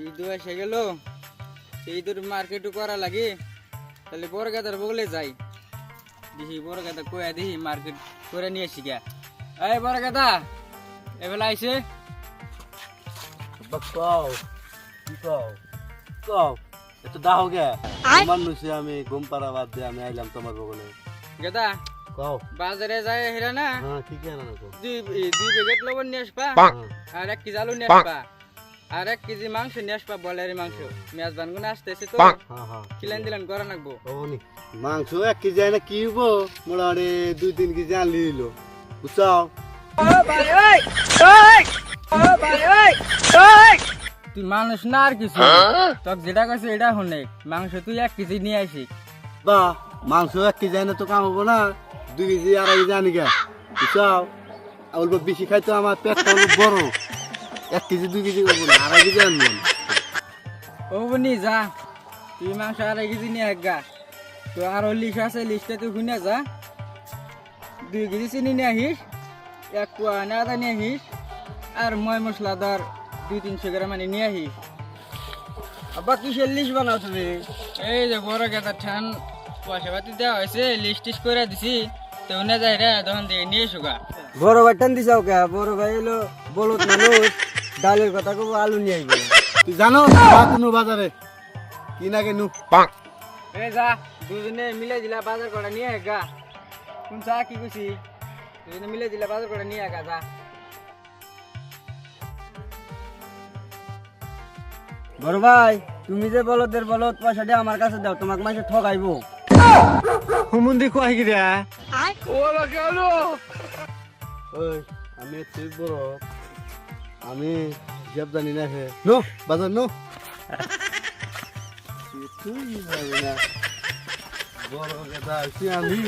ঈদ এসে গেল, ঈদের মার্কেটও করা লাগে, তাহলে বড় গাদার বগলে যাই, দেখি বড় গাদা কয়া দেখি মার্কেট করে নিয়ে আসি গা। এই বড় গাদা এবেলা আইসে এত দাও গে মানুষ আমি ঘুম পাড়া বাদ দিয়ে আমি আইলাম তোমার বগলে। গাদা কও বাজারে যায় হেরা না, হ্যাঁ কি কেন না দুই প্যাকেট লবণ নিয়ে আসবা, আর 1 কেজি আলু নিয়ে আসবা, আর 1 কেজি মাংস নিয়ে আসবা, বয়লারের মাংস। মেজবান গুলো আসতেছে তো, হ্যাঁ হ্যাঁ কিলান দিলান করা নাকবো। ওনি মাংস 1 কেজি আইনা কি হবো, মোটামুটি 2-3 কেজি আনলি দিল বুঝছো। তুই মানুষ না আর কিছু, তোক যেটা কইছে এটা শুনে, মাংস তুই 1 কেজি নিয়ে আসি। বা মাংস 1 কেজি আইনা তো কাম হবো না, 2 কেজি 2.5 কেজি আনি গে বুঝছো। অল্প বেশি খাইতো আমার পেটটা অনেক বড়, 1 কেজি 2 কেজি করবো না, 2.5 কেজি আনবো। ও বনি যা, তুই মাংস 2.5 কেজি নিয়ে গা, তো আরো লিস্ট আছে, লিস্টে তুই শুনে যা। 2 কেজি চিনি নিয়ে আহিস, 1 পোয়া আদা নিয়ে আহিস, আর ময় মশলা ধর 200-300 গ্রাম নিয়ে আহিস। আব্বা কিসের লিস্ট বানাও তুমি? এই যে বড় গেদা ঠান পয়সা পাতি দেওয়া হয়েছে, লিস্ট টিস্ট করে দিছি, তো উনি যাই রে তখন দিয়ে নিয়ে এসো গা। বড় ভাই টান দিছাও কে? বড় ভাই হলো বলত মানুষ, ডালের কথা কব, আলু নিয়ে আইবে। তুই জানো কোনো বাজারে কি না কেন? এই যা, দুজনে মিলে দিলা বাজার করে নিয়ে গা। কোন চা কি কইছি, দুজনে মিলে দিলা বাজার করে নিয়ে গা যা। বড় ভাই তুমি যে বলদের বলত পয়সাটা আমার কাছে দাও, তোমাকে মাসে ঠকাইবো। হুমুন্দি কয় কি রে? ওলা কেলো ওই আমি তুই বড়, আমি জব জানি না হে নো বাজার নো। তুই জানি না বড় কথা আমি